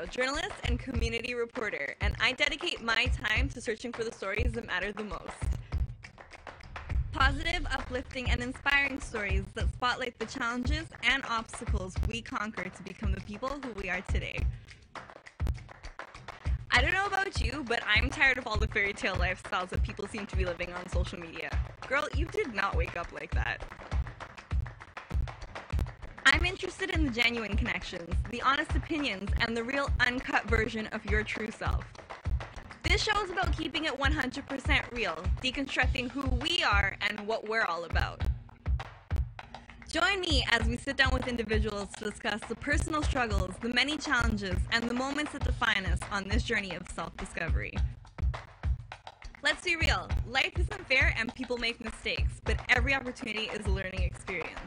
Mahadeo, journalist and community reporter, and I dedicate my time to searching for the stories that matter the most. Positive, uplifting, and inspiring stories that spotlight the challenges and obstacles we conquer to become the people who we are today. I don't know about you, but I'm tired of all the fairy tale lifestyles that people seem to be living on social media. Girl, you did not wake up like that. I'm interested in the genuine connections, the honest opinions, and the real uncut version of your true self. This show is about keeping it 100% real, deconstructing who we are and what we're all about. Join me as we sit down with individuals to discuss the personal struggles, the many challenges, and the moments that define us on this journey of self-discovery. Let's be real, life isn't fair and people make mistakes, but every opportunity is a learning experience.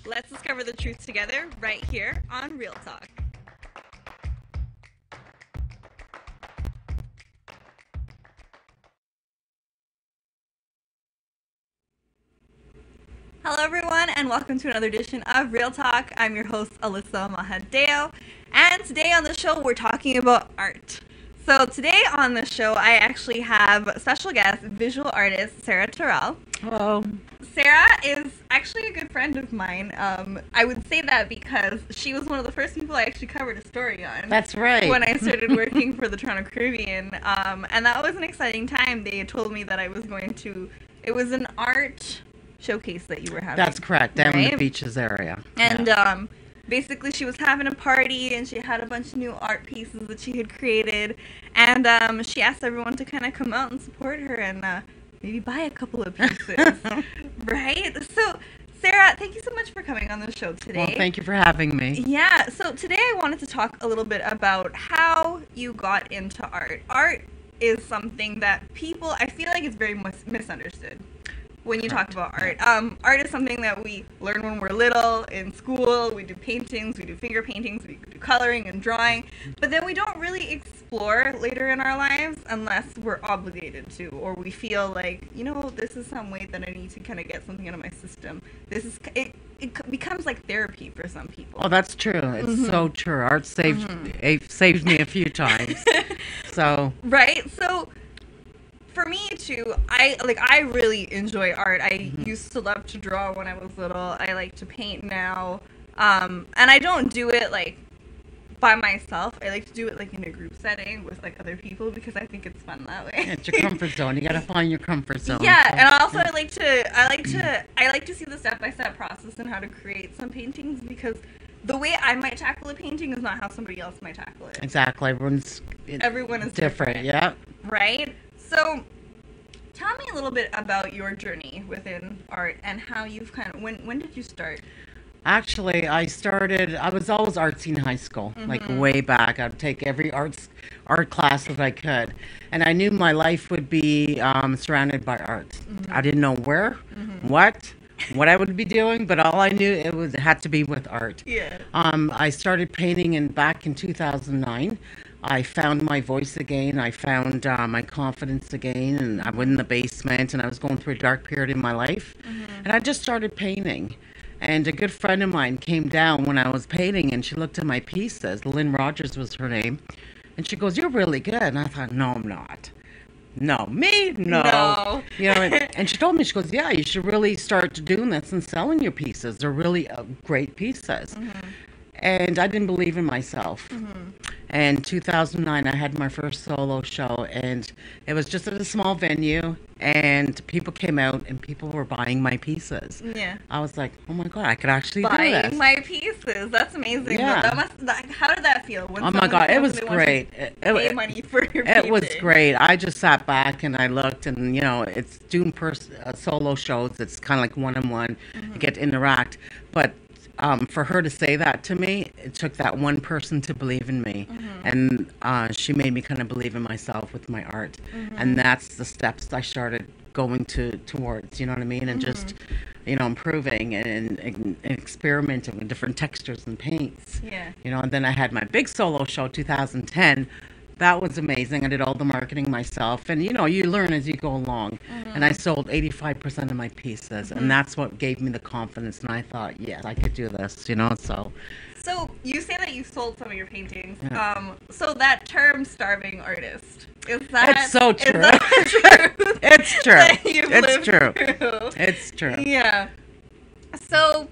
Let's discover the truth together right here on Real Talk. Hello everyone and welcome to another edition of Real Talk. I'm your host Alyssa Mahadeo, and today on the show we're talking about art. So today on the show I actually have special guest, visual artist Sarah Terrill. Hello. Sarah is actually a good friend of mine. I would say that because she was one of the first people I actually covered a story on. That's right. When I started working for the Toronto Caribbean. And that was an exciting time. They told me that I was going to, it was an art showcase that you were having. That's correct, down in the beaches area. And basically she was having a party and she had a bunch of new art pieces that she had created. And she asked everyone to kind of come out and support her and maybe buy a couple of pieces. Right? So, Sarah, thank you so much for coming on the show today. Well, thank you for having me. Yeah, so today I wanted to talk a little bit about how you got into art. Art is something that people, I feel like it's very misunderstood when you talk about art. Art is something that we learn when we're little in school. We do paintings, we do finger paintings, we do coloring and drawing, but then we don't really explore later in our lives unless we're obligated to, or we feel like, you know, this is some way that I need to kind of get something out of my system. This is it becomes like therapy for some people. Oh, that's true. It's so true. Art saved me a few times. So right. So for me too, I really enjoy art. I used to love to draw when I was little. I like to paint now. And I don't do it like by myself. I like to do it like in a group setting with like other people because I think it's fun that way. It's your comfort zone. You gotta find your comfort zone. Yeah, so. And also I like to see the step-by-step process and how to create some paintings, because the way I might tackle a painting is not how somebody else might tackle it. Exactly. Everyone is different. Yeah. Right? So tell me a little bit about your journey within art and how you've kind of, when did you start? Actually, I was always artsy in high school, like way back. I'd take every art class that I could. And I knew my life would be surrounded by art. I didn't know where, what I would be doing, but all I knew it had to be with art. Yeah. I started painting back in 2009. I found my voice again. I found my confidence again, and I went in the basement, and I was going through a dark period in my life. And I just started painting. And a good friend of mine came down when I was painting, and she looked at my pieces. Lynn Rogers was her name. And she goes, "You're really good." And I thought, no, I'm not. No, me? No. You know, and she told me, she goes, "Yeah, you should really start doing this and selling your pieces. They're really great pieces." And I didn't believe in myself. And 2009, I had my first solo show, and it was just at a small venue, and people came out, and people were buying my pieces. Yeah. I was like, oh my God, I could actually do this. Buying my pieces. That's amazing. Yeah. How did that feel? When oh my God, it was great. Pay money for your It painting? was great. I just sat back and I looked, and you know, it's doing solo shows. It's kind of like one-on-one. You get to interact, but for her to say that to me, it took that one person to believe in me. And she made me kind of believe in myself with my art. And that's the steps I started going towards, you know what I mean? And just, you know, improving and experimenting with different textures and paints. Yeah. You know, and then I had my big solo show, 2010. that was amazing. I did all the marketing myself, and you know, you learn as you go along. And I sold 85% of my pieces, and that's what gave me the confidence. And I thought, yes, I could do this, you know. So you say that you sold some of your paintings. Yeah. So that term "starving artist" is that? It's so true. Is that true? It's true. That you've It's lived true. through? It's true. Yeah. So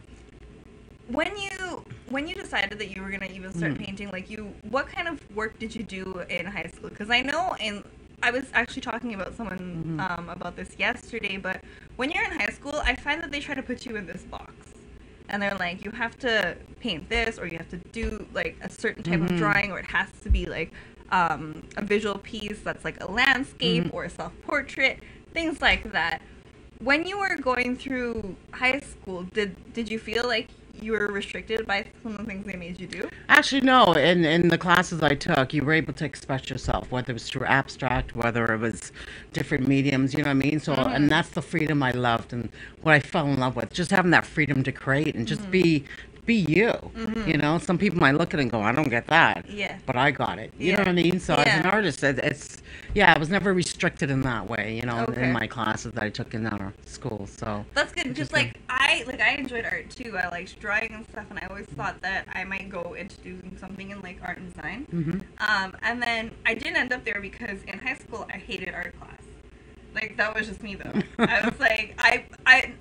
when you decided that you were gonna even start painting, like what kind of work did you do in high school? Because I know I was actually talking about someone about this yesterday, but when you're in high school, I find that they try to put you in this box. And they're like, you have to paint this, or you have to do like a certain type of drawing, or it has to be like a visual piece that's like a landscape or a self-portrait, things like that. When you were going through high school, did you feel like you were restricted by some of the things they made you do? Actually, no. In the classes I took, you were able to express yourself, whether it was through abstract, whether it was different mediums, you know what I mean? So, and that's the freedom I loved and what I fell in love with, just having that freedom to create and just be you, you know? Some people might look at it and go, I don't get that. Yeah. But I got it. You know what I mean? So as an artist, I was never restricted in that way, you know, in my classes that I took in our school. So that's good, because I enjoyed art too. I liked drawing and stuff, and I always thought that I might go into doing something in like art and design. And then I didn't end up there because in high school I hated art class. Like, that was just me, though. I was like,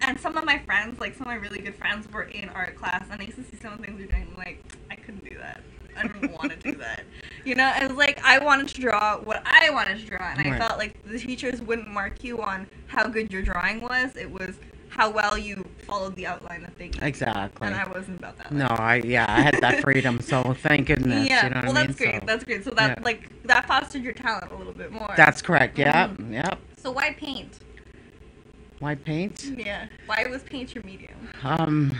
and some of my friends, like, some of my really good friends were in art class, and I used to see some of the things they're doing, like, I couldn't do that. I didn't want to do that. You know, it was like, I wanted to draw what I wanted to draw, and I felt like the teachers wouldn't mark you on how good your drawing was. It was how well you followed the outline that they gave. Exactly. And I wasn't about that. No, I had that freedom, so thank goodness. Yeah, you know well, what I mean? that's great. That's great. So that, that fostered your talent a little bit more. That's correct, yep. So why paint? Why paint? Yeah. Why was paint your medium?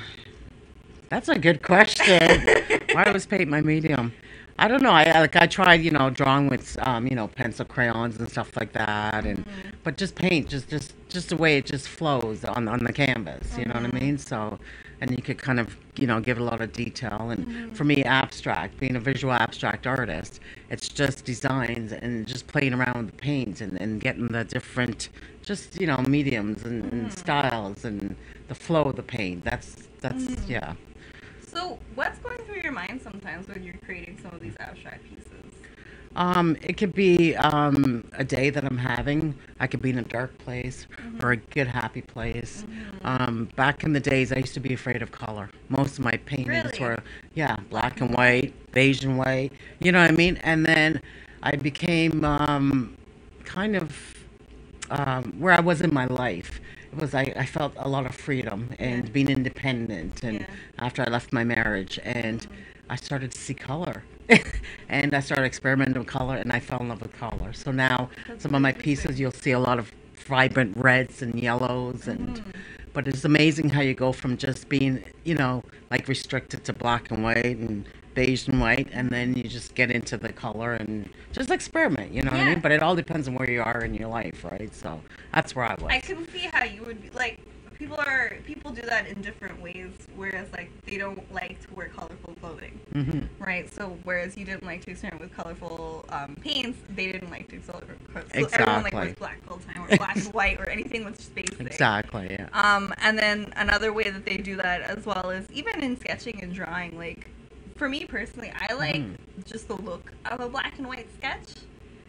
That's a good question. Why was paint my medium? I don't know. I tried, you know, drawing with you know, pencil crayons and stuff like that, and but just paint, just the way it just flows on the canvas. You know what I mean? So, and you could kind of, you know, give it a lot of detail. And for me, abstract, being a visual abstract artist, it's just designs and just playing around with the paint and getting the different, just, you know, mediums and styles and the flow of the paint. That's yeah. So what's going through your mind sometimes when you're creating some of these abstract pieces? It could be a day that I'm having. I could be in a dark place or a good, happy place. Back in the days, I used to be afraid of color. Most of my paintings were, black and white, beige and white. You know what I mean? And then I became kind of where I was in my life. It was I felt a lot of freedom and being independent, and after I left my marriage, and I started to see color. And I started experimenting with color, and I fell in love with color. So now some of my pieces, you'll see a lot of vibrant reds and yellows, and but it's amazing how you go from just being, you know, like restricted to black and white and beige and white, and then you just get into the color and just experiment, you know what I mean? But it all depends on where you are in your life, right? So that's where I was. I can see how you would be, like, people do that in different ways, whereas like they don't like to wear colorful clothing, right? So whereas you didn't like to experiment with colorful paints, they didn't like to experiment. So everyone like wears black all the time, or black and white, or anything with just basic. Exactly, yeah. And then another way that they do that as well is even in sketching and drawing. Like, for me personally, I like just the look of a black and white sketch.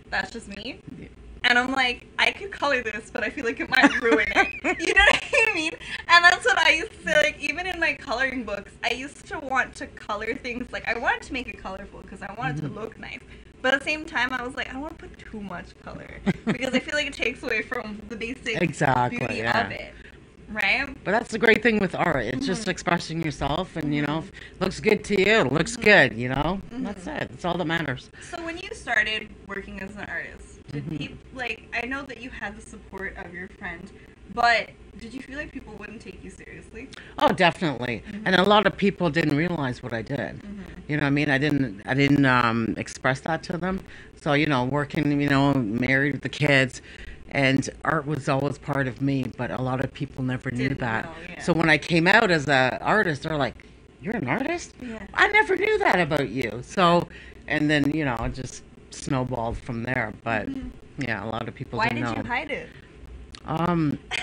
That's just me. Yeah. And I'm like, I could color this, but I feel like it might ruin it. You know what I mean? And that's what I used to say, like, even in my coloring books, I used to want to color things, like, I wanted to make it colorful because I wanted to look nice. But at the same time, I was like, I don't want to put too much color because I feel like it takes away from the basic beauty of it. Right? But that's the great thing with art. It's just expressing yourself, and, you know, if it looks good to you, it looks good, you know? That's it. That's all that matters. So when you started working as an artist, did people, like, I know that you had the support of your friend, but did you feel like people wouldn't take you seriously? Oh, definitely. And a lot of people didn't realize what I did. You know what I mean? I didn't express that to them. So, you know, working, you know, married with the kids, and art was always part of me, but a lot of people never knew that. So when I came out as an artist, they're like, "You're an artist? I never knew that about you." So, and then, you know, just snowballed from there. But yeah, a lot of people Why didn't know. did you hide it?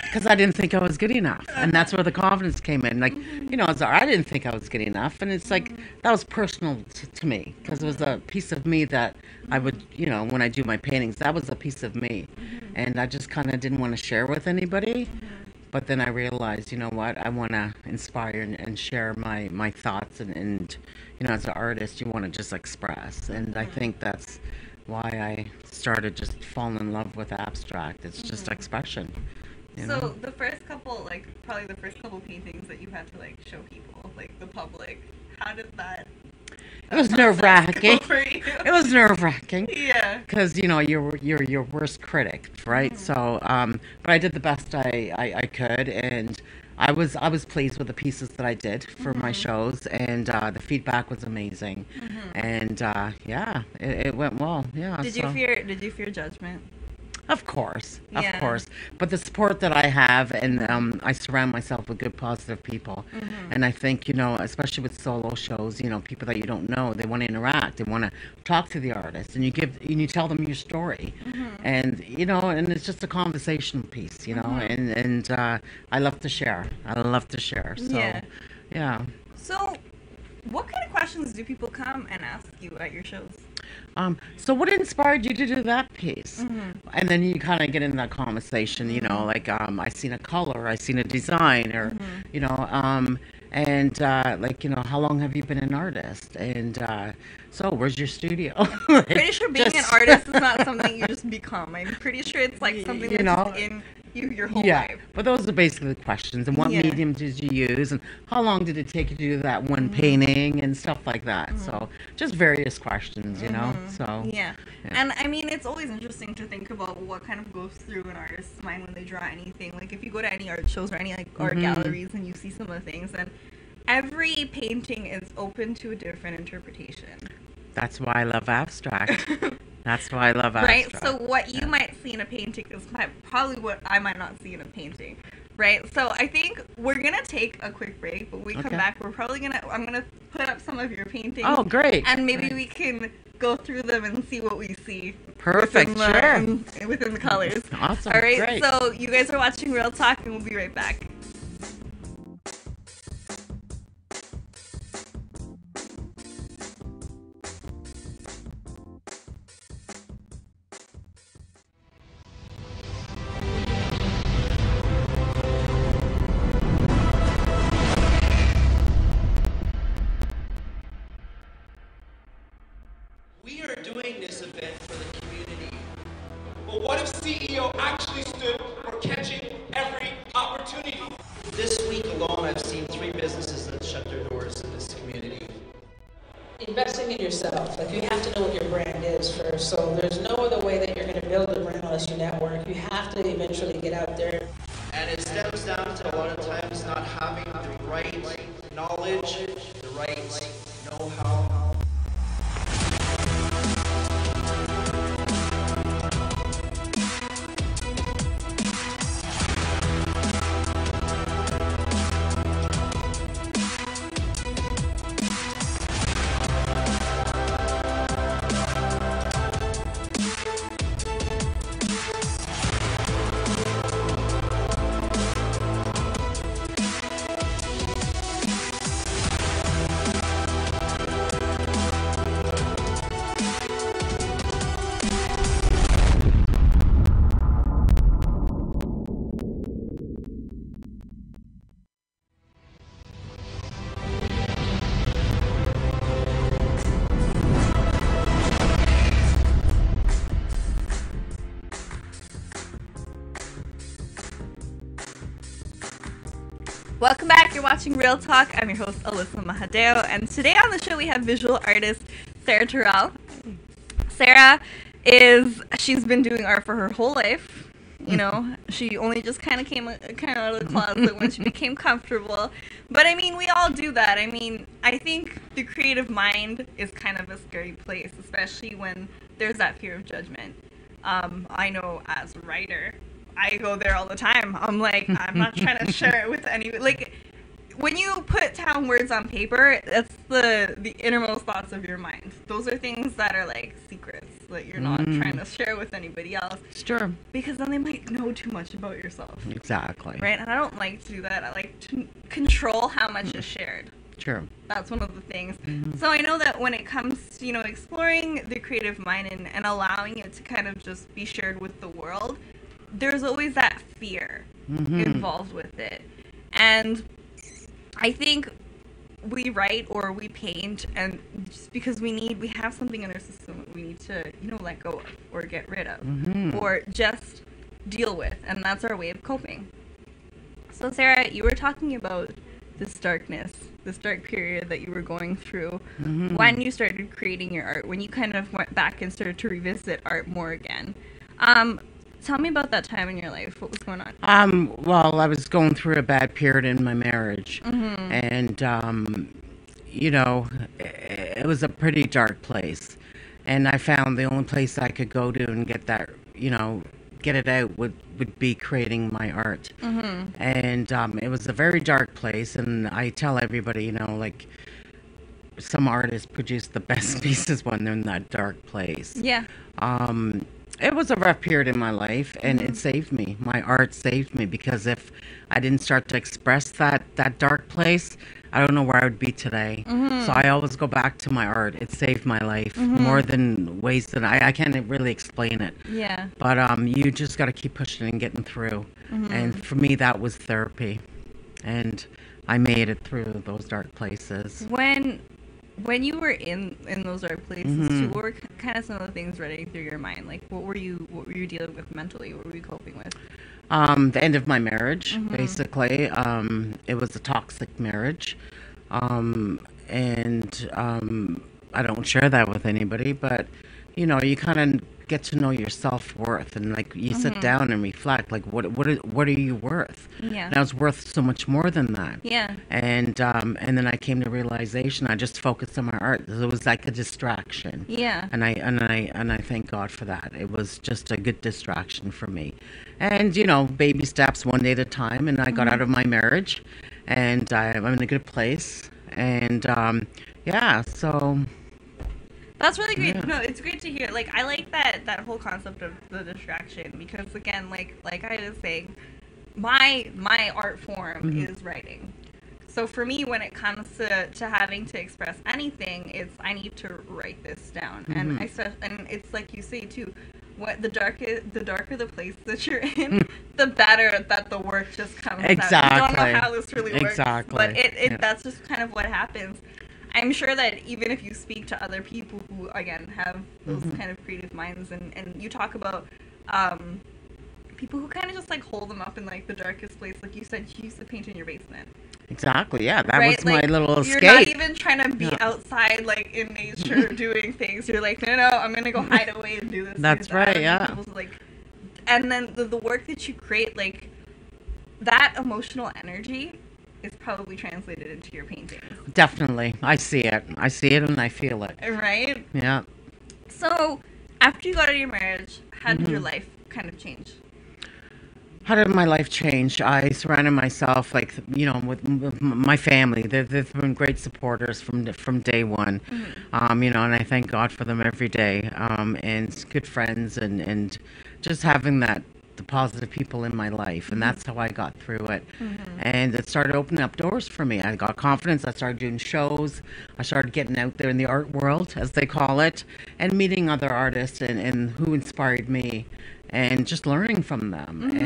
Because I didn't think I was good enough, and that's where the confidence came in. Like, you know, I didn't think I was good enough, and it's like that was personal to me because it was a piece of me that I would, you know, when I do my paintings, that was a piece of me, and I just kind of didn't want to share with anybody. But then I realized, you know what, I want to inspire and share my thoughts, and you know, as an artist, you want to just express, and I think that's why I started just falling in love with abstract. It's just expression. You know? So the first couple, like probably the first couple paintings that you had to like show people, like the public, how did that? It was nerve-wracking. For you? It was nerve-wracking. Yeah. Because, you know, you're your worst critic, right? So, but I did the best I could, and I was pleased with the pieces that I did for my shows, and the feedback was amazing, and yeah, it went well. Yeah. Did you fear judgment? Of course, Yeah. of course. But the support that I have, and I surround myself with good, positive people. And I think, you know, especially with solo shows, you know, people that you don't know, they want to interact, they want to talk to the artist, and you tell them your story, and you know, and it's just a conversational piece, you know, and I love to share. I love to share. So, yeah. So, what kind of questions do people come and ask you at your shows? So what inspired you to do that piece? And then you kind of get in that conversation, you know, like I seen a color, I seen a design, or you know, and like, you know, how long have you been an artist? And so where's your studio? Like, Pretty sure being an artist is not something you just become. I'm pretty sure it's like something You that's know, just in you your whole life. But those are basically the questions. And what medium did you use? And how long did it take you to do that one painting and stuff like that? So just various questions, you know. So Yeah. And I mean, it's always interesting to think about what kind of goes through an artist's mind when they draw anything. Like if you go to any art shows or any like art galleries and you see some of the things, and every painting is open to a different interpretation. that's why I love abstract. That's why I love Right? abstract. So what you might see in a painting is probably what I might not see in a painting. Right? So I think we're going to take a quick break, but when we come back, I'm going to put up some of your paintings. Oh, great. And maybe we can go through them and see what we see. Perfect, Within the colors. Awesome. All right, Great. so you guys are watching Real Talk, and we'll be right back. We are doing this event for the community. But what if CEO actually stood for catching every opportunity? This week alone, I've seen 3 businesses that shut their doors in this community. Investing in yourself. Like, you have to know what your brand is first. So there's no other way that you're going to build a brand unless you network. You have to eventually get out there. And it stems down to a lot of times not having the right knowledge, the right know-how. Welcome back. You're watching Real Talk. I'm your host, Alyssa Mahadeo, and today on the show we have visual artist Sarah Terrill. Sarah she's been doing art for her whole life. You know, she only just kind of came out of the closet when she became comfortable. But I mean, we all do that. I mean, I think the creative mind is kind of a scary place, especially when there's that fear of judgment. I know as a writer, I go there all the time. I'm like, I'm not trying to share it with anyone. Like, when you put down words on paper, that's the innermost thoughts of your mind. Those are things that are like secrets. that you're not trying to share with anybody else. Sure. Because then they might know too much about yourself. Exactly. Right? And I don't like to do that. I like to control how much is shared. Sure. That's one of the things. So I know that when it comes to, exploring the creative mind and allowing it to kind of just be shared with the world, there's always that fear involved with it. And I think we write or we paint, and just because we have something in our system that we need to, let go of or get rid of or just deal with. And that's our way of coping. So Sarah, you were talking about this darkness, this dark period that you were going through when you started creating your art, when you kind of went back and started to revisit art more again. Tell me about that time in your life. What was going on? Well, I was going through a bad period in my marriage, and it was a pretty dark place, and I found the only place I could go to and get that, get it out would be creating my art. And it was a very dark place, and I tell everybody, like, some artists produce the best pieces when they're in that dark place. Yeah. It was a rough period in my life, and it saved me. My art saved me, because if I didn't start to express that dark place, I don't know where I would be today. So I always go back to my art. It saved my life more than ways that I can't really explain it. Yeah. But you just got to keep pushing and getting through. And for me, that was therapy. And I made it through those dark places. When you were in those dark places too, what were kind of some of the things running through your mind? Like, what were you dealing with mentally? What were you coping with? The end of my marriage, basically. It was a toxic marriage. I don't share that with anybody, but, you kind of get to know your self-worth, and, like, you sit down and reflect, like, what are you worth? Yeah. And I was worth so much more than that. Yeah. And then I came to realization. I just focused on my art. It was like a distraction. Yeah. And I thank God for that. It was just a good distraction for me. And baby steps, one day at a time. And I got out of my marriage, and I'm in a good place. And so. That's really great. Yeah. No, it's great to hear. Like, I like that whole concept of the distraction, because again, like I was saying, my art form is writing. So for me, when it comes to having to express anything, it's I need to write this down. And and it's like you say too, what the darker the place that you're in, the better that the work just comes out. Exactly. You don't know how this really works. Exactly. But that's just kind of what happens. I'm sure that even if you speak to other people who, again, have those kind of creative minds, and you talk about people who kind of just, like, hold them up in, like, the darkest place. Like you said, you used to paint in your basement. Exactly, yeah. That right? was my like, little escape. You're not even trying to be outside, like, in nature doing things. You're like, no, I'm going to go hide away and do this. That's right, yeah. And then the work that you create, like, that emotional energy is probably translated into your paintings. Definitely. I see it and I feel it. Right? Yeah. So, after you got out of your marriage, how did your life kind of change? How did my life change? I surrounded myself, with my family. They've been great supporters from day one, and I thank God for them every day. And good friends, and just having the positive people in my life, and that's how I got through it. And it started opening up doors for me. I got confidence. I started doing shows. I started getting out there in the art world, as they call it, and meeting other artists and who inspired me, and just learning from them.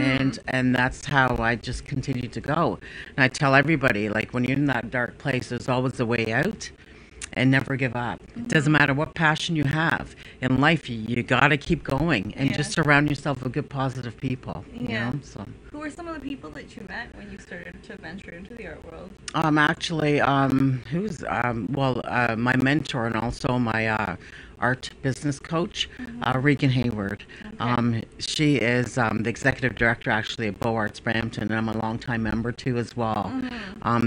And that's how I just continued to go. And I tell everybody, like, when you're in that dark place, there's always a way out. And never give up. It doesn't matter what passion you have in life. You got to keep going, and just surround yourself with good, positive people. Yeah. So. Who were some of the people that you met when you started to venture into the art world? My mentor and also my art business coach, Regan Hayward. Okay. She is the executive director, actually, at Beau Arts Brampton, and I'm a longtime member too as well.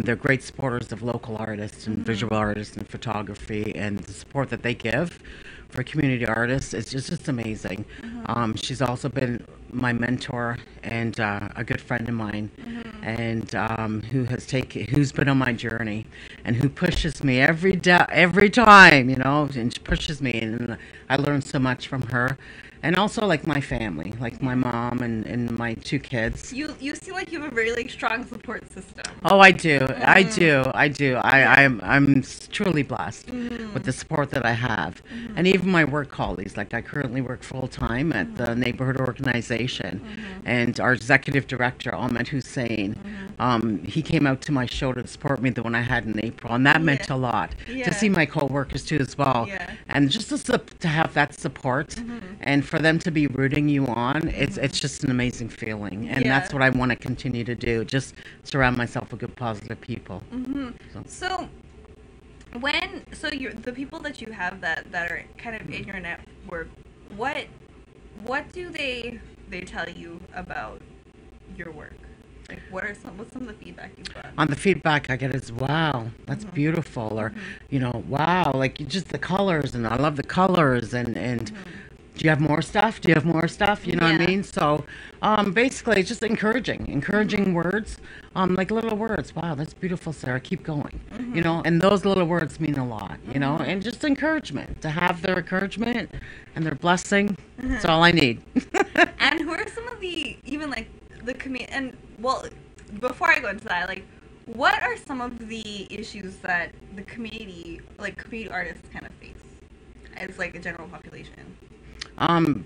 They're great supporters of local artists and visual artists and photography, and the support that they give for community artists is just amazing. She's also been my mentor and a good friend of mine. and who's been on my journey, and who pushes me every time, and she pushes me, and I learn so much from her. And also, like, my family, like my mom and my 2 kids. You seem like you have a very, like, strong support system. Oh, I do. I do. I'm truly blessed with the support that I have. And even my work colleagues, like, I currently work full-time at the neighborhood organization. And our executive director, Ahmed Hussein, he came out to my show to support me, the one I had in April. And that meant a lot. To see my co-workers, too, as well. And just to have that support and for them to be rooting you on, it's just an amazing feeling, and that's what I want to continue to do. Just surround myself with good, positive people. So you're the people that you have that are kind of in your network. What do they tell you about your work? Like, what's some of the feedback you've got? On the feedback I get is, wow, that's beautiful, or wow, like, just the colors, and I love the colors, and do you have more stuff? Do you have more stuff? You know what I mean? So, basically, it's just encouraging words, like little words. Wow, that's beautiful, Sarah. Keep going. And those little words mean a lot, and just encouragement. To have their encouragement and their blessing, that's all I need. And who are some of the, even, like, the and, well, before I go into that, like, what are some of the issues that the community artists kind of face as, like, a general population?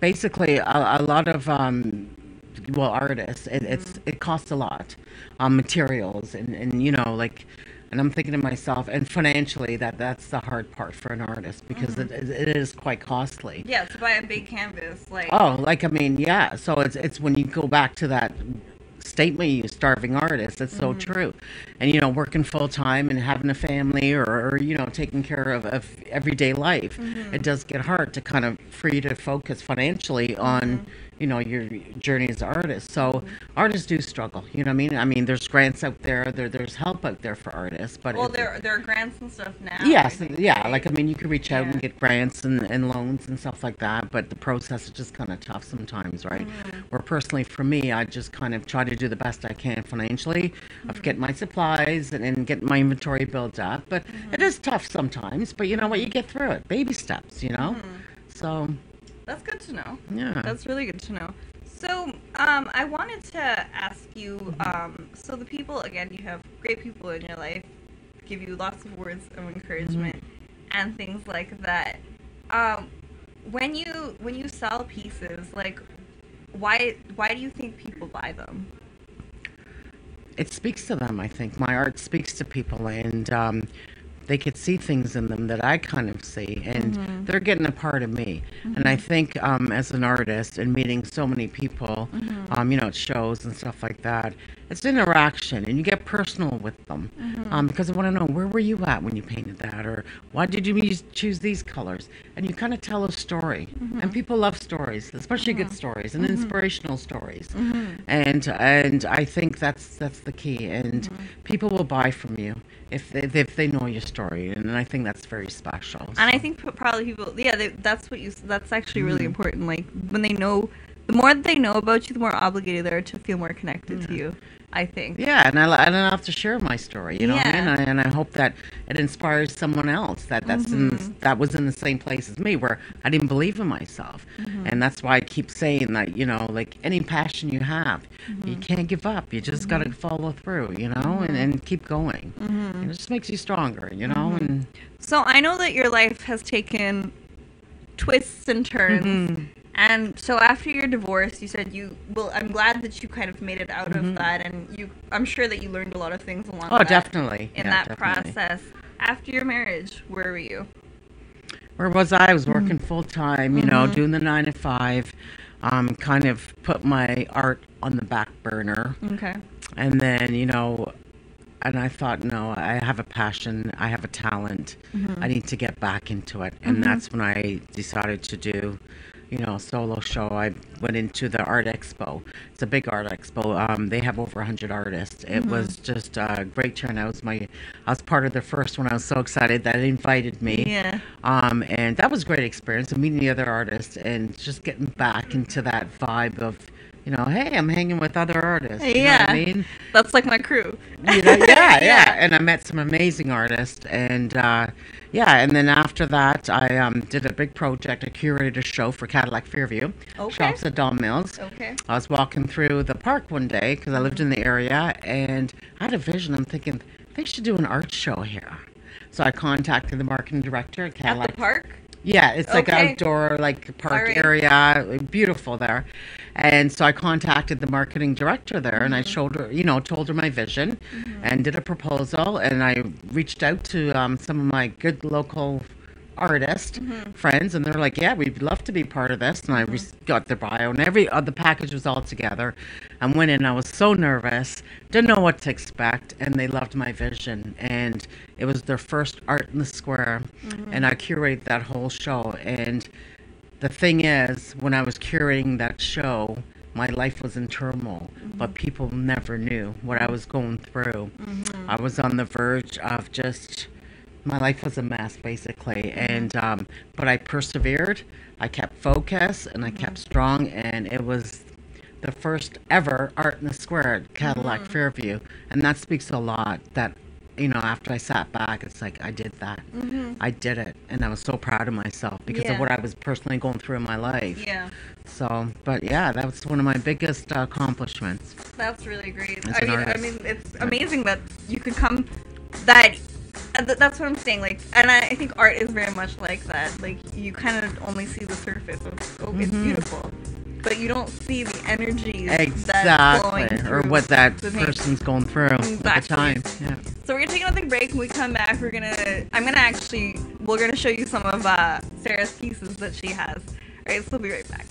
Basically, a lot of artists. It costs a lot, materials, and like, and I'm thinking to myself, and financially, that's the hard part for an artist, because it is quite costly. Yeah, to buy a big canvas, like. Oh, like, I mean, yeah. So it's when you go back to that statement, you starving artist. It's so true. And working full time and having a family, or taking care of everyday life, it does get hard to kind of for you to focus financially on your journey as an artist. So artists do struggle. You know what I mean? There's grants out there. There's help out there for artists. But there are grants and stuff now. Yes, yeah. Like, I mean, you can reach out and get grants and loans and stuff like that. But the process is just kind of tough sometimes, right? Where personally, for me, I just kind of try to do the best I can financially of getting my supplies and getting my inventory built up. But it is tough sometimes. But you know what? You get through it. Baby steps, So. That's good to know. Yeah. That's really good to know. So, I wanted to ask you, so the people, again, you have great people in your life, give you lots of words of encouragement and things like that. When you sell pieces, like, why do you think people buy them? It speaks to them, I think. My art speaks to people, and they could see things in them that I kind of see, and they're getting a part of me. And I think as an artist and meeting so many people, at shows and stuff like that, it's interaction, and you get personal with them, because I want to know, where were you at when you painted that, or why did you choose these colors? And you kind of tell a story, and people love stories, especially good stories and inspirational stories, and I think that's the key, and people will buy from you if they know your story, and I think that's very special. So. And I think probably people, that's actually really important. Like, when they know, the more that they know about you, the more obligated they are to feel more connected to you, I think. Yeah, and I have to share my story, you know what I mean? And I hope that it inspires someone else that was in the same place as me, where I didn't believe in myself. And that's why I keep saying that, like, any passion you have, you can't give up. You just got to follow through, and keep going. And it just makes you stronger, And so I know that your life has taken twists and turns. And so after your divorce, you said I'm glad that you kind of made it out of that, and I'm sure that you learned a lot of things along definitely. in that process. After your marriage, where were you? Where was I? I was working full time, doing the 9 to 5, kind of put my art on the back burner. Okay. And then, and I thought, no, I have a passion, I have a talent, I need to get back into it. And that's when I decided to do solo show. I went into the art expo. It's a big art expo. They have over 100 artists. It was just a great turnout. I was part of the first one. I was so excited that they invited me. Yeah. And that was a great experience, and meeting the other artists and just getting back into that vibe of hey, I'm hanging with other artists. You know Yeah. what I mean? That's like my crew. Yeah. And I met some amazing artists. And and then after that, I did a big project. I curated a show for Cadillac Fairview. Okay. Shops at Don Mills. Okay. I was walking through the park one day because I lived in the area, and I had a vision. I'm thinking, they should do an art show here. So I contacted the marketing director at Cadillac. At the park? Yeah, it's like Okay. outdoor, like park Alright. area, beautiful there. And so I contacted the marketing director there, and I showed her, told her my vision, and did a proposal. And I reached out to some of my good local artist friends, and they're like, yeah, we'd love to be part of this. And I got the bio, and the package was all together. I went in, I was so nervous, didn't know what to expect, and they loved my vision. And it was their first Art in the Square, and I curated that whole show. And the thing is, when I was curating that show, my life was in turmoil, but people never knew what I was going through. I was on the verge of just, my life was a mess, basically. And but I persevered, I kept focused, and I kept strong, and it was the first ever Art in the Square at Cadillac Fairview. And that speaks a lot, that after I sat back, it's like, I did that. I did it. And I was so proud of myself because of what I was personally going through in my life. Yeah. So, but yeah, that was one of my biggest accomplishments. That's really great. As an I artist. mean, it's amazing that you could come, that's what I'm saying, like, and I think art is very much like that. Like, you kind of only see the surface of, it's beautiful, but you don't see the energy that's flowing Exactly. through Or what that the paint. person's going through at the Exactly. time. Yeah. So we're gonna take another break. When we come back, we're gonna show you some of Sarah's pieces that she has. All right, so we'll be right back.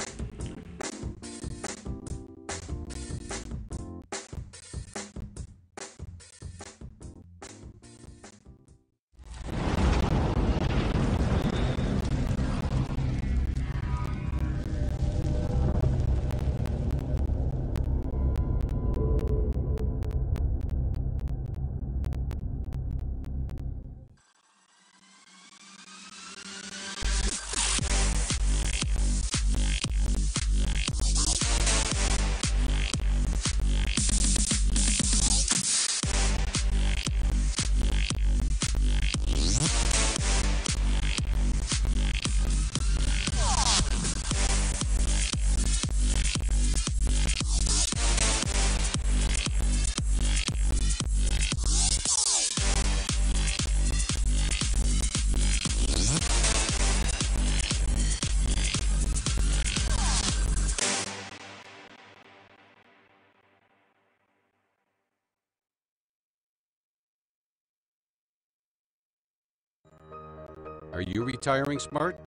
Are you retiring smart?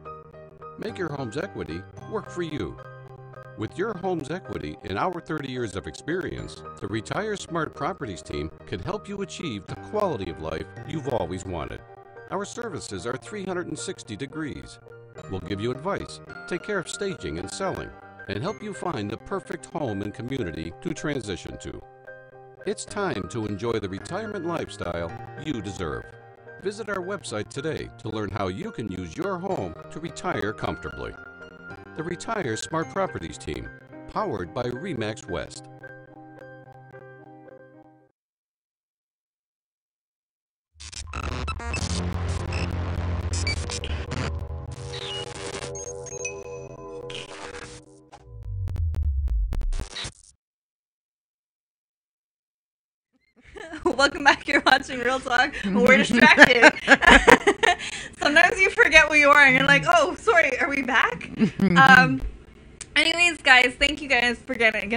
Make your home's equity work for you. With your home's equity and our 30 years of experience, the Retire Smart Properties team can help you achieve the quality of life you've always wanted. Our services are 360 degrees. We'll give you advice, take care of staging and selling, and help you find the perfect home and community to transition to. It's time to enjoy the retirement lifestyle you deserve. Visit our website today to learn how you can use your home to retire comfortably. The Retire Smart Properties team, powered by RE/MAX West. Welcome back. You're watching Real Talk. We're distracted. Sometimes you forget where you are and you're like, oh, sorry, are we back? Anyways, guys, thank you guys for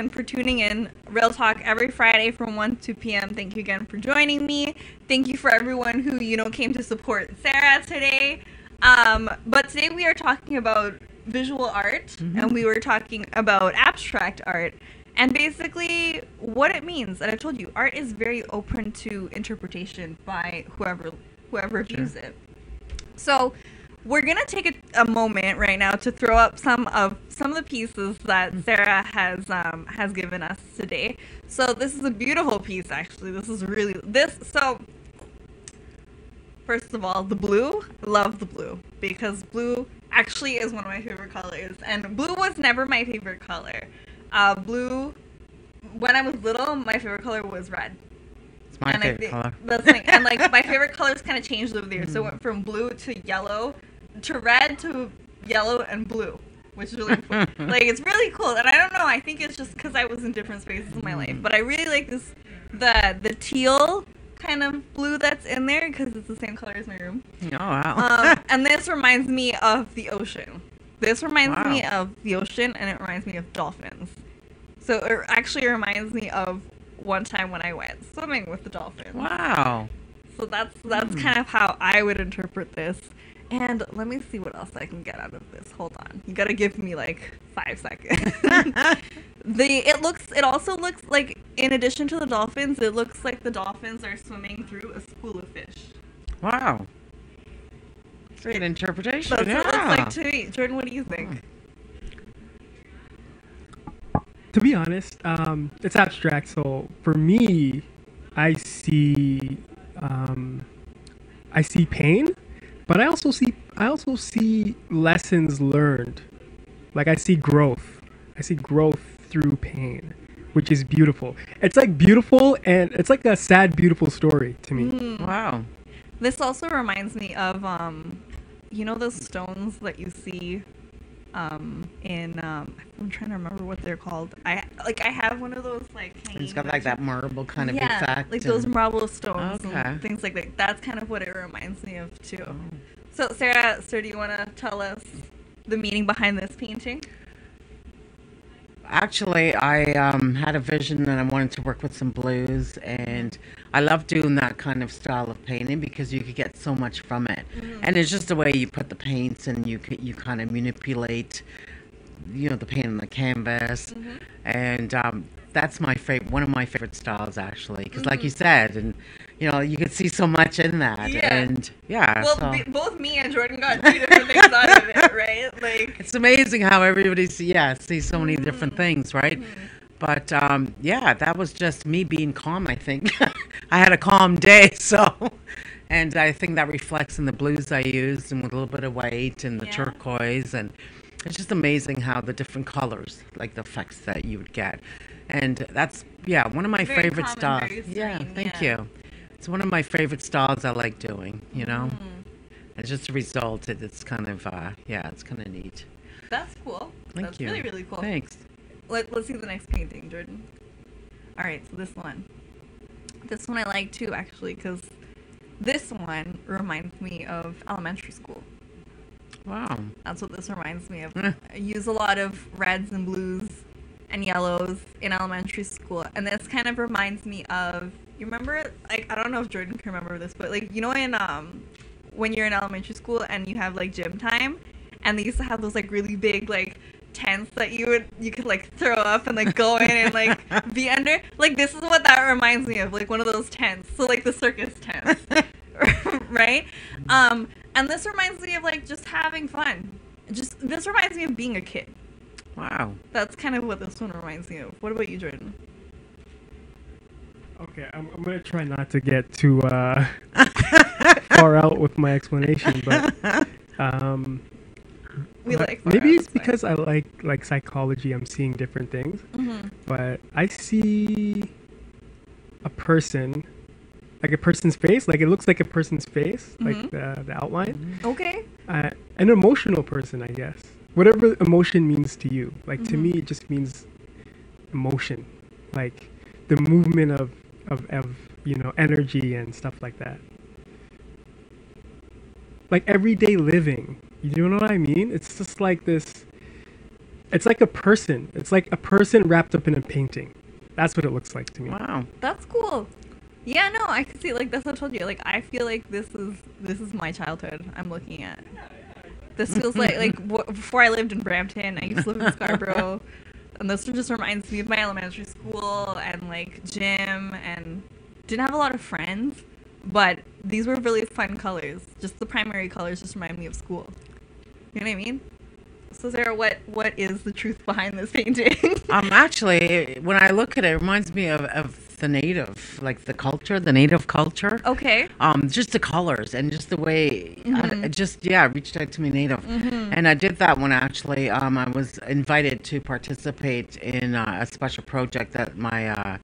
for tuning in. Real Talk every Friday from 1 to 2 p.m. Thank you again for joining me. Thank you for everyone who, came to support Sarah today. But today we are talking about visual art, and we were talking about abstract art. And basically what it means, and I told you, art is very open to interpretation by whoever views it. So we're gonna take a moment right now to throw up some of the pieces that Sarah has given us today. So this is a beautiful piece, actually. So first of all, the blue, love the blue, because blue actually is one of my favorite colors, and blue was never my favorite color. Blue. When I was little, my favorite color was red. It's my favorite color. That's like, and like my favorite colors kind of changed over the years. So it went from blue to yellow to red to yellow and blue, which is really cool. Like, it's really cool. And I don't know, I think it's just because I was in different spaces in my life. But I really like this, the teal kind of blue that's in there because it's the same color as my room. Oh, wow. And this reminds me of the ocean. This reminds me of the ocean, and it reminds me of dolphins. So it actually reminds me of one time when I went swimming with the dolphins. Wow. So that's kind of how I would interpret this. And let me see what else I can get out of this. Hold on. You gotta give me like 5 seconds. It also looks like, in addition to the dolphins, it looks like the dolphins are swimming through a school of fish. Wow. Great interpretation. That's what it looks like to me. Jordan, what do you think? To be honest, it's abstract. So for me, I see pain, but I also see lessons learned. Like, I see growth. I see growth through pain, which is beautiful. It's like beautiful, and it's like a sad, beautiful story to me. Wow. This also reminds me of you know those stones that you see I'm trying to remember what they're called. I have one of those like hanging. It's got like that marble kind of effect. Like those marble stones Okay. and things like that. That's kind of what it reminds me of too. So Sarah, do you want to tell us the meaning behind this painting? Actually, I had a vision that I wanted to work with some blues, and I love doing that kind of style of painting because you could get so much from it. And it's just the way you put the paints, and you kind of manipulate, the paint on the canvas. And that's one of my favorite styles, actually, because like you said, and you could see so much in that. Yeah. And Well, both me and Jordan got 2 different things out of it, right? Like, it's amazing how everybody sees so many different things, right? But that was just me being calm, I think. I had a calm day, and I think that reflects in the blues I used, and with a little bit of white and the turquoise, and it's just amazing how the different colors, like the effects that you would get. And that's one of my very favorite common, styles. very Yeah, serene, thank you. It's one of my favorite styles I like doing, And just a result, it's kind of, it's kind of neat. that's cool. Thank you. That's really, really cool. Thanks. Let's see the next painting, Jordan. All right, so this one. This one I like too, actually, because this one reminds me of elementary school. Wow. That's what this reminds me of. I use a lot of reds and blues and yellows in elementary school, and this kind of reminds me of, you remember, like, I don't know if Jordan can remember this, but like, in when you're in elementary school and you have like gym time, and they used to have those like really big like tents that you could like throw up and like go in and like be under. Like, this is what that reminds me of, like one of those tents. So like the circus tents, right? And this reminds me of like just having fun. This reminds me of being a kid. Wow. That's kind of what this one reminds me of. What about you, Jordan? Okay, I'm gonna try not to get too far out with my explanation, but maybe it's because I like psychology. I'm seeing different things, but I see a person, like a person's face, like it looks like a person's face, like the outline. Okay. An emotional person, I guess. Whatever emotion means to you. Like to me, it just means emotion, like the movement of energy and stuff like that. Like everyday living. You know what I mean? It's just like this. It's like a person. It's like a person wrapped up in a painting. That's what it looks like to me. Wow. That's cool. Yeah, no, I can see, like, that's what I told you. Like, I feel like this is my childhood I'm looking at. This feels like before I lived in Brampton, I used to live in Scarborough, and this just reminds me of my elementary school and like gym, and didn't have a lot of friends, but these were really fun colors. Just the primary colors just remind me of school. You know what I mean? So Sarah, what is the truth behind this painting? Actually, when I look at it, it reminds me of the native, like the native culture. Okay. Just the colors and just the way, I reached out to me native. And I did that one actually. I was invited to participate in a special project that my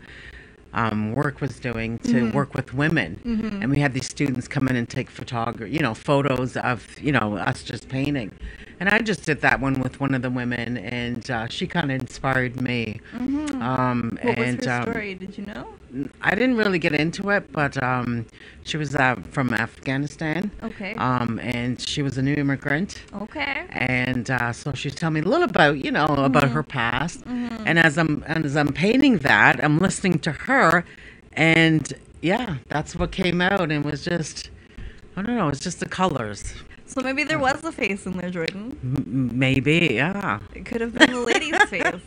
work was doing to work with women. And we had these students come in and take photos of, us just painting. And I just did that one with one of the women, and she kind of inspired me. What was her story? Did you know? I didn't really get into it, but she was from Afghanistan. Okay. And she was a new immigrant. Okay. And so she's telling me a little about, about her past. And as I'm painting that, I'm listening to her, and yeah, that's what came out. And it was just, I don't know, it's just the colors. So maybe there was a face in there, Jordan. Maybe, yeah. It could have been the lady's face.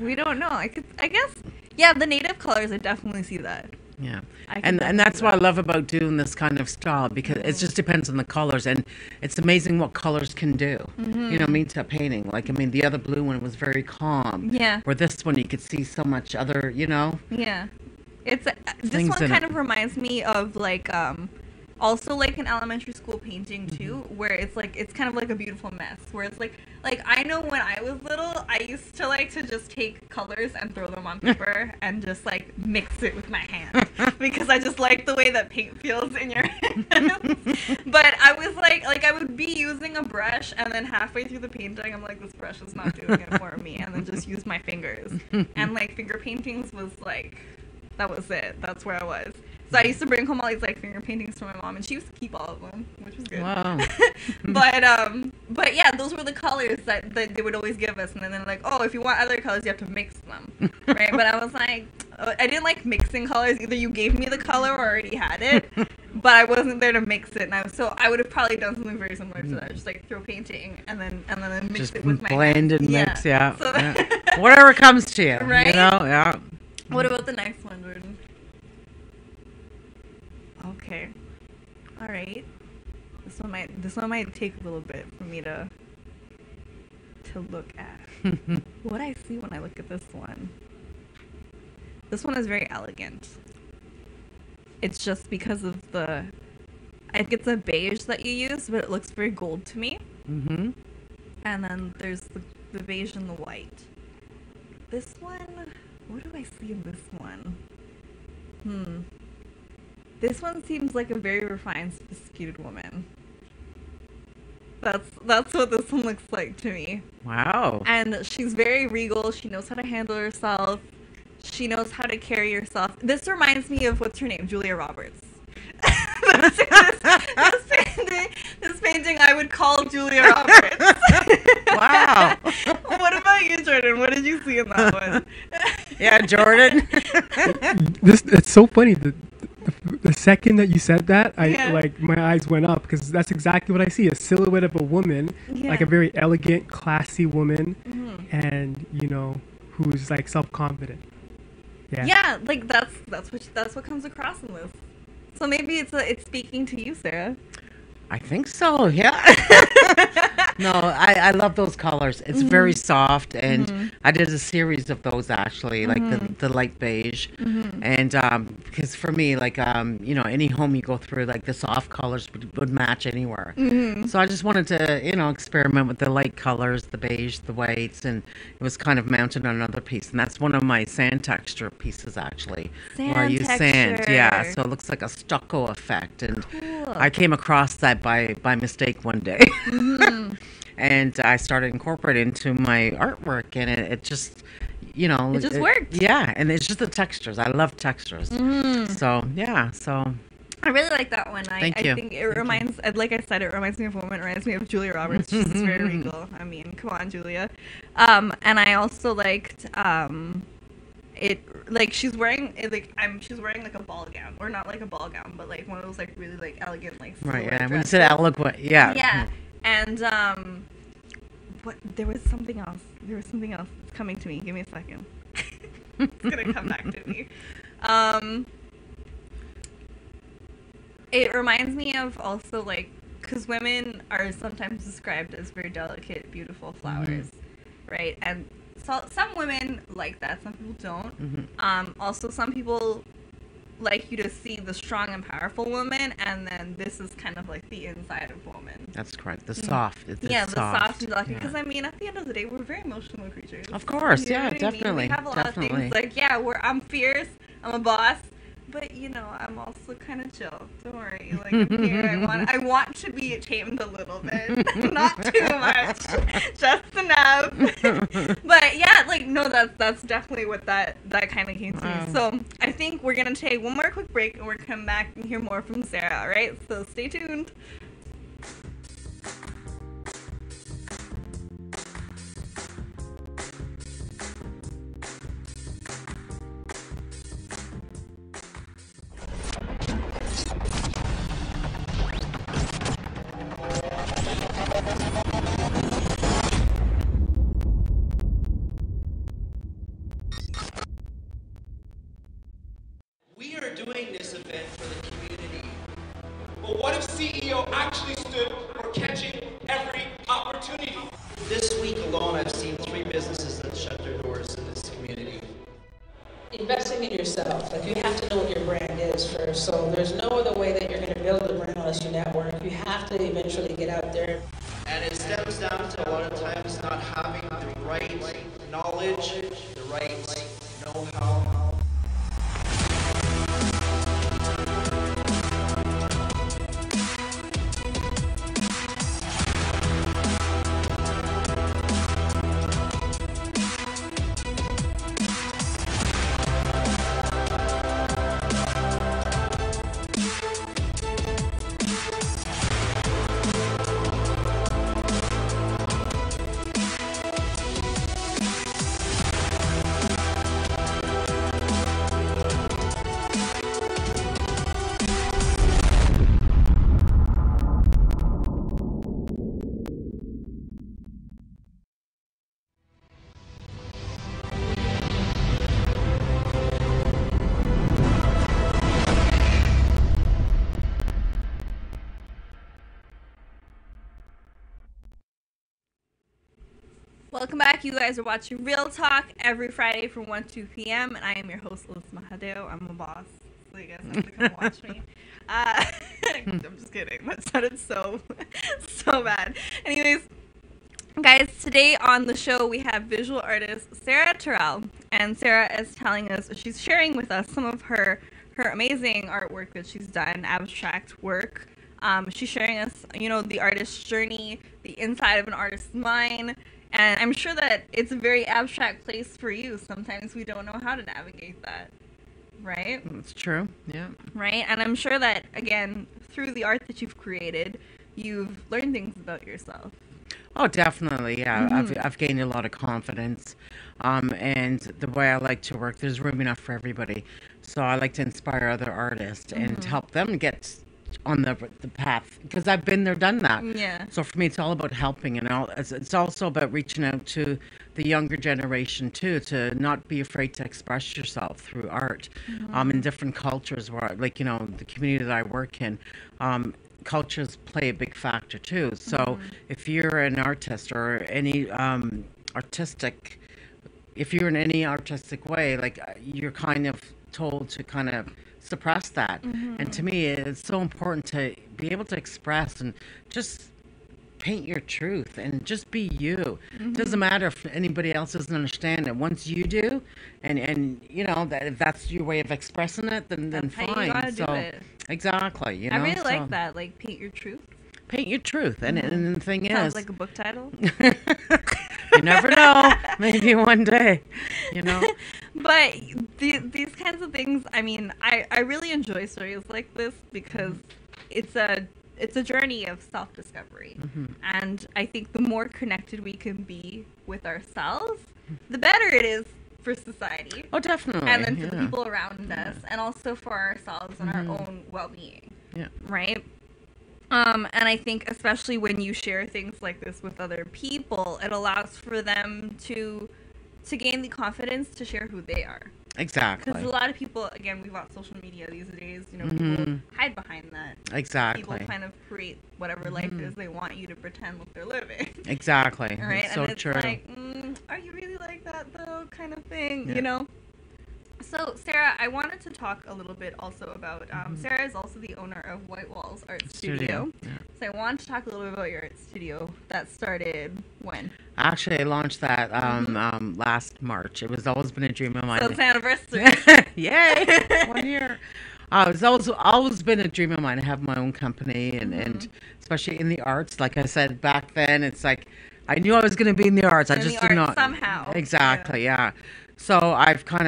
We don't know. I guess. Yeah, the native colors, I definitely see that. Yeah. And that's what I love about doing this kind of style, because it just depends on the colors, and it's amazing what colors can do. You know what I mean, to painting. Like, I mean, the other blue one was very calm. Yeah. Where this one you could see so much other, Yeah. This one kind of reminds me of like also like an elementary school painting too, where it's kind of like a beautiful mess, where it's like I know when I was little, I used to like to just take colors and throw them on paper and just like mix it with my hands, because I just like the way that paint feels in your hands. But I was like I would be using a brush, and then halfway through the painting I'm like, this brush is not doing it for me, and then just use my fingers. And like finger paintings was like, that was it. That's where I was. So I used to bring home all these like finger paintings from my mom, and she used to keep all of them, which was good. Wow. But yeah, those were the colors that they would always give us, and then they're like, oh, if you want other colors, you have to mix them, right? But I was like, I didn't like mixing colors. Either you gave me the color or I already had it, but I wasn't there to mix it, and I would have probably done something very similar to that, just like throw painting and then mix just it with my blend hands. and mix, yeah. So Whatever comes to you, right? Yeah. What about the next one, Jordan? Okay. All right. This one might take a little bit for me to look at. What I see when I look at this one. This one is very elegant. It's just because of I think it's a beige that you use, but it looks very gold to me. And then there's the beige and the white. This one, what do I see in this one? This one seems like a very refined, sophisticated woman. That's what this one looks like to me. Wow. And she's very regal. She knows how to handle herself. She knows how to carry herself. This reminds me of, what's her name? Julia Roberts. This painting I would call Julia Roberts. Wow. What about you, Jordan? What did you see in that one? Yeah, Jordan. It's so funny. The second that you said that, my eyes went up, because that's exactly what I see. A silhouette of a woman, like a very elegant, classy woman, and who's like self-confident. Yeah, like that's what comes across in this. So maybe it's speaking to you, Sarah. I think so, yeah. No, I love those colors. It's very soft, and I did a series of those actually, like the light beige, and because for me, like any home you go through, like the soft colors would match anywhere. So I just wanted to experiment with the light colors, the beige, the whites, and it was kind of mounted on another piece, and that's one of my sand texture pieces actually, where I use sand. Yeah, so it looks like a stucco effect, and cool. I came across that by mistake one day. And I started incorporating into my artwork, and it just it just worked. Yeah, and it's just the textures. I love textures. So I really like that one. I Thank you. think it reminds, like I said, it reminds me of a woman. It reminds me of Julia Roberts. She's very regal. I mean, come on, Julia. And I also liked it, like she's wearing she's wearing like a ball gown, or not like a ball gown, but like one of those like really like elegant like right. Yeah, dresses. when you said eloquent, yeah. Yeah, and there was something else. It's coming to me. Give me a second. It's gonna come back to me. It reminds me of also like, because women are sometimes described as very delicate, beautiful flowers, right? And So some women like that, some people don't. Mm-hmm. Also, some people like you to see the strong and powerful woman, and then this is kind of like the inside of woman. That's correct. The soft. It's Yeah, the soft and lucky. Yeah. Because I mean, at the end of the day, we're very emotional creatures. Of course, You know yeah, what I mean? definitely, We have a lot definitely. of things like, yeah, I'm fierce, I'm a boss, but you know, I'm also kind of chill. Don't worry, like I'm here. I want to be tamed a little bit, not too much, just enough. But yeah, like no, that's definitely what that kind of came to me. So I think we're gonna take one more quick break, and we're coming back and hear more from Sarah. All right, so stay tuned. We are doing this event for the community. But what if CEO actually stood for catching every opportunity? This week alone, I've seen 3 businesses that shut their doors in this community. Investing in yourself, like you have to know what your brand is first. So there's no other way that you're going to build a brand unless you network. You have to eventually get out there. And it stems down to a lot of times not having the right knowledge, the right know-how. Welcome back. You guys are watching Real Talk every Friday from 1 to 2 p.m. And I am your host, Alyssa Mahadeo. I'm a boss, so you guys have to come watch me. I'm just kidding. That sounded so bad. Anyways, guys, today on the show we have visual artist Sarah Terrill. And Sarah is telling us, she's sharing with us some of her amazing artwork that she's done, abstract work. She's sharing us, the artist's journey, the inside of an artist's mind. And I'm sure that it's a very abstract place for you. Sometimes we don't know how to navigate that, right? That's true. Yeah. Right? And I'm sure that, again, through the art that you've created, you've learned things about yourself. Oh, definitely. Yeah, I've gained a lot of confidence, and the way I like to work, there's room enough for everybody. So I like to inspire other artists and help them get on the path, because I've been there, done that. Yeah. So for me, it's all about helping, and it's also about reaching out to the younger generation too, to not be afraid to express yourself through art. In different cultures, where the community that I work in, cultures play a big factor too. So if you're an artist or any artistic, if you're in any artistic way, like you're kind of told to kind of suppress that. And to me, it's so important to be able to express and just paint your truth and just be you. It doesn't matter if anybody else doesn't understand it. Once you do, and that if that's your way of expressing it, then That's fine. how you gotta so do it. exactly, I really like that, like paint your truth. Paint your truth, and the thing Sounds is, like a book title. you never know. Maybe one day, But these kinds of things, I mean, I really enjoy stories like this because it's a journey of self-discovery. And I think the more connected we can be with ourselves, the better it is for society. Oh, definitely. And then for the people around us, and also for ourselves and our own well-being. Yeah. Right? And I think especially when you share things like this with other people, it allows for them to gain the confidence to share who they are. Exactly. Because a lot of people, again, we've got social media these days, people hide behind that. Exactly. People kind of create whatever life is they want you to pretend like they're living. Exactly. Right? It's so and it's true. like, are you really like that though, kind of thing, Yeah. you know? So, Sarah, I wanted to talk a little bit also about, Sarah is also the owner of White Walls Art Studio. Yeah. So I wanted to talk a little bit about your art studio. That started when? Actually, I launched that last March. It was always been a dream of mine. So it's anniversary. Yay! 1 year. It's always been a dream of mine to have my own company, and especially in the arts. Like I said back then, it's like I knew I was going to be in the arts. I In just the did arts not somehow. exactly. Yeah. So I kind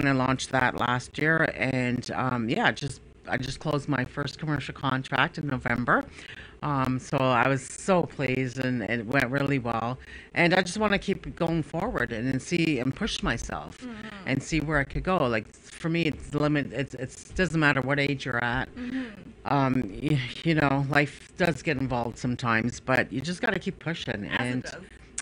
of launched that last year, and I just closed my first commercial contract in November. So I was so pleased, and it went really well. And I just want to keep going forward and see and push myself and see where I could go. Like for me, it's the limit. It doesn't matter what age you're at. You know, life does get involved sometimes, but you just got to keep pushing. As it does.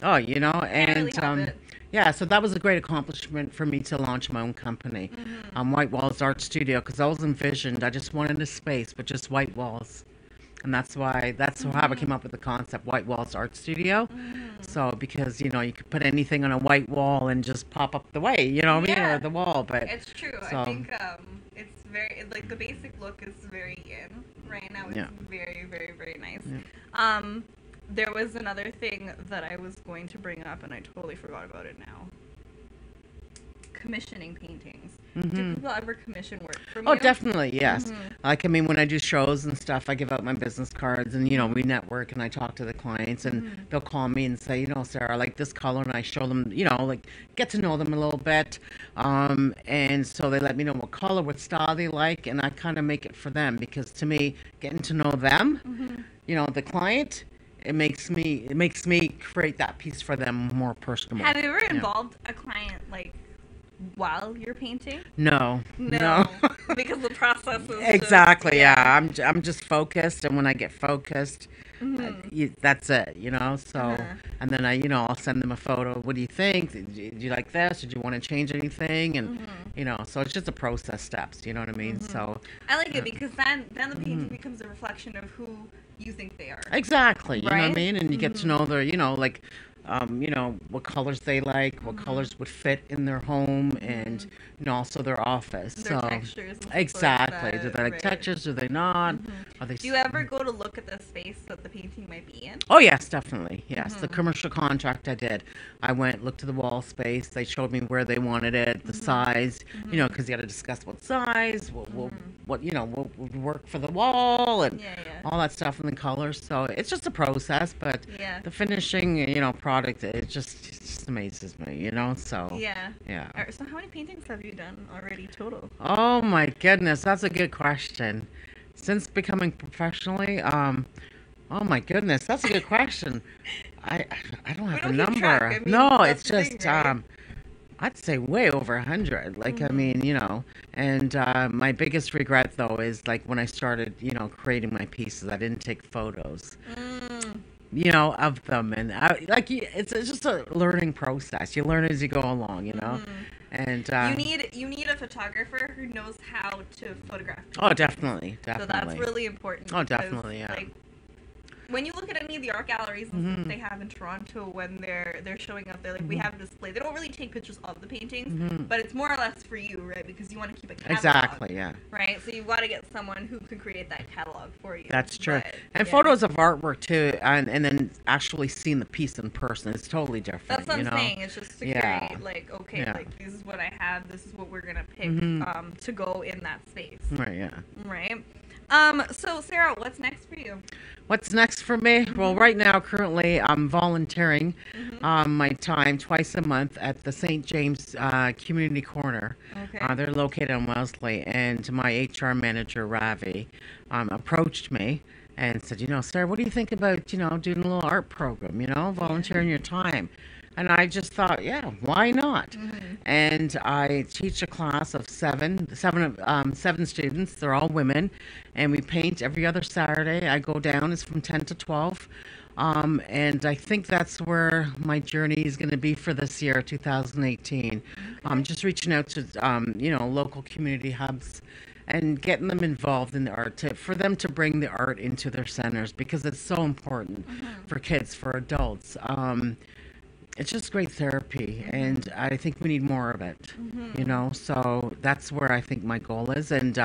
Oh, you know, Can't really help and it. yeah, so that was a great accomplishment for me to launch my own company, White Walls Art Studio, because I was envisioned. I just wanted a space with just white walls, and that's how I came up with the concept, White Walls Art Studio. So because you know you could put anything on a white wall and just pop up the way, you know what I mean, Yeah. or the wall. But It's true. So- I think it's very like the basic look is very in right now. It's Yeah. very, very, very nice. Yeah. There was another thing that I was going to bring up, and I totally forgot about it now. Commissioning paintings. Do people ever commission work from Oh, you? definitely, yes. Like, I mean, when I do shows and stuff, I give out my business cards, and, you know, we network, and I talk to the clients, and they'll call me and say, you know, Sarah, I like this color, and I show them, you know, like, get to know them a little bit. And so they let me know what color, what style they like, and I kind of make it for them, because to me, getting to know them, you know, the client, it makes me create that piece for them more personal. Have you ever Yeah. involved a client like while you're painting? No. Because the process is Exactly. just, Yeah. I'm just focused, and when I get focused, that's it. You know. So, and then I'll send them a photo. What do you think? Do you like this? Did you want to change anything? And you know, so it's just a process steps. You know what I mean? So I like it because then the painting becomes a reflection of who you think they are. exactly. You know what I Right? mean? And you get to know their, you know, like. You know, what colors they like, what colors would fit in their home, and you know, also their office. Their so textures and stuff like exactly. that, Do they like right. textures? Do they not? Are they? Do you ever go to look at the space that the painting might be in? Oh yes, definitely. Yes, the commercial contract I did. I went, looked at the wall space. They showed me where they wanted it, the size. You know, because you got to discuss what size, what you know, what would work for the wall, and Yeah. all that stuff, and the colors. So it's just a process, but Yeah. the finishing, you know, product, it just amazes me. You know, so Yeah. yeah. Alright, so how many paintings have you done already total? Oh my goodness, that's a good question. Since becoming professionally, oh my goodness, that's a good question. I don't have a don't keep number. track, I mean, No, that's it's the thing, just right? I'd say way over 100. Like I mean, you know, and my biggest regret though is like when I started, you know, creating my pieces, I didn't take photos. You know, of them, and it's just a learning process. You learn as you go along, you know, and You need a photographer who knows how to photograph. oh, definitely. So that's really important. Oh, because, definitely, yeah. Like, when you look at any of the art galleries and stuff they have in Toronto, when they're showing up, they're like, we have a display. They don't really take pictures of the paintings, but it's more or less for you, right? Because you want to keep a catalog. Exactly, yeah. Right? So you've got to get someone who can create that catalog for you. That's true. But, And yeah. photos of artwork too, and then actually seeing the piece in person is totally different. That's what you I'm know? saying. It's just to Yeah. create, like, okay, Yeah. like, this is what I have. This is what we're going to pick to go in that space. Right, yeah. Right? So, Sarah, what's next for you? What's next for me? Well, right now, currently, I'm volunteering my time twice a month at the St. James Community Corner. Okay. They're located on Wellesley, and my HR manager, Ravi, approached me and said, you know, Sarah, what do you think about, you know, doing a little art program, you know, volunteering your time? And I just thought, yeah, why not? And I teach a class of seven students. They're all women, and we paint every other Saturday. I go down. It's from 10 to 12. And I think that's where my journey is going to be for this year, 2018. Just reaching out to, you know, local community hubs and getting them involved in the art, for them to bring the art into their centers, because it's so important for kids, for adults. it's just great therapy, and I think we need more of it. You know, so that's where I think my goal is. And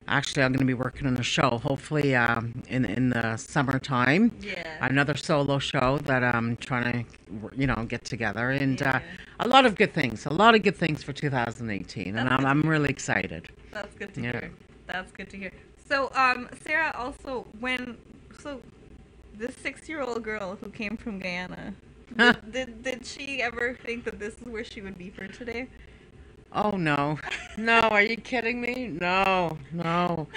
actually, I'm going to be working on a show, hopefully in the summertime. Yeah. Another solo show that I'm trying to, get together, and a lot of good things for 2018, and I'm really excited. That's good to hear. That's good to hear. So, Sarah, also, this 6-year-old girl who came from Guyana, did she ever think that this is where she would be for today? Oh, no. No, are you kidding me? No. Nope.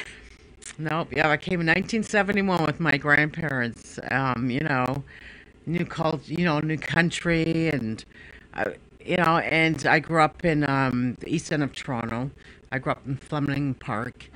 Yeah, I came in 1971 with my grandparents, new culture, new country, and, and I grew up in the east end of Toronto. I grew up in Fleming Park,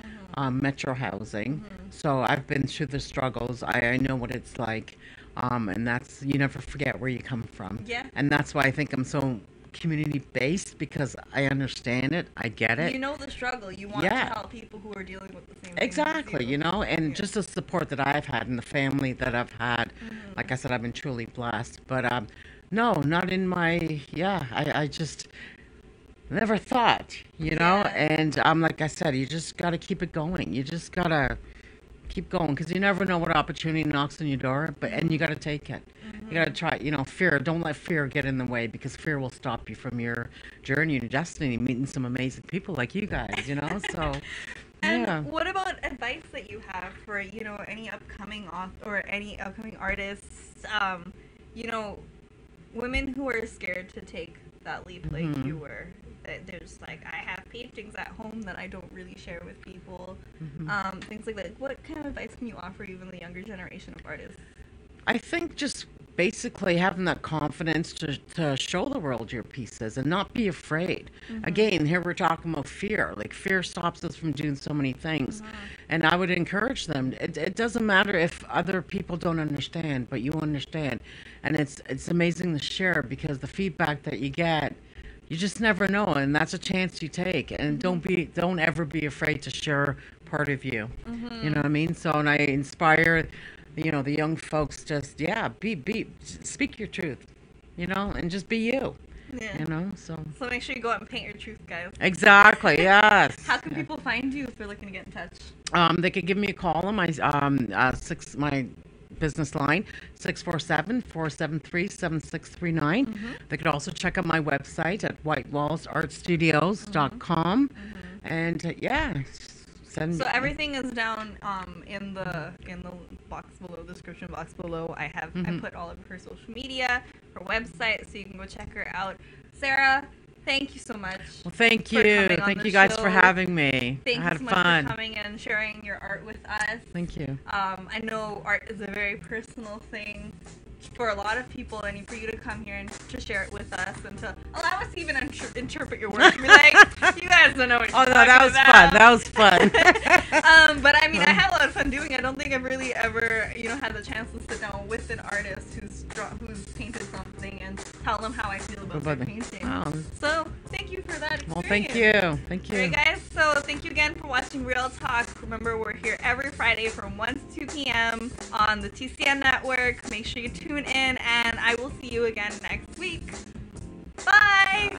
metro housing. So I've been through the struggles. I know what it's like. And that's, you never forget where you come from. Yeah. And that's why I think I'm so community-based, because I understand it. I get it. You know the struggle. You want to help people who are dealing with the same thing. Exactly, and just the support that I've had and the family that I've had. Like I said, I've been truly blessed. But no, not in my, I just never thought, and like I said, you just got to keep it going. You just got to keep going, because you never know what opportunity knocks on your door, and you got to take it. You got to try, fear. Don't let fear get in the way, because fear will stop you from your journey and your destiny, meeting some amazing people like you guys, so. And what about advice that you have for, any upcoming any upcoming artists, women who are scared to take that leap like you were? There's I have paintings at home that I don't really share with people, things like that. What kind of advice can you offer even the younger generation of artists? I think just basically having that confidence to show the world your pieces and not be afraid. Again, here we're talking about fear. Fear stops us from doing so many things. And I would encourage them. It doesn't matter if other people don't understand, but you understand. And it's amazing to share, because the feedback that you get, you just never know, and that's a chance you take. And don't ever be afraid to share part of you. You know what I mean? So, and I inspire the young folks, just speak your truth, and just be you. So make sure you go out and paint your truth, guys. Exactly. Yes. How can people find you if they're looking to get in touch? They could give me a call on my my business line, 647-473-7639. They could also check out my website at whitewallsartstudios.com. And so everything is down in the box below, description box below. I put all of her social media, her website, so you can go check her out. Sarah, thank you so much. Well, thank you. Thank you guys for having me. Thank I had you so fun. much for coming and sharing your art with us. Thank you. I know art is a very personal thing for a lot of people, and for you to come here and to share it with us and to allow us to even interpret your work. Be like, you guys don't know what you're talking about. That was fun. But I mean, I had a lot of fun doing it. I don't think I've really ever, had the chance to sit down with an artist who's painted something and tell them how I feel about their painting. So thank you for that experience. Well, thank you. Alright, guys. So thank you again for watching Real Talk. Remember, we're here every Friday from 1 to 2 p.m. on the TCN network. Make sure you tune in, and I will see you again next week. Bye.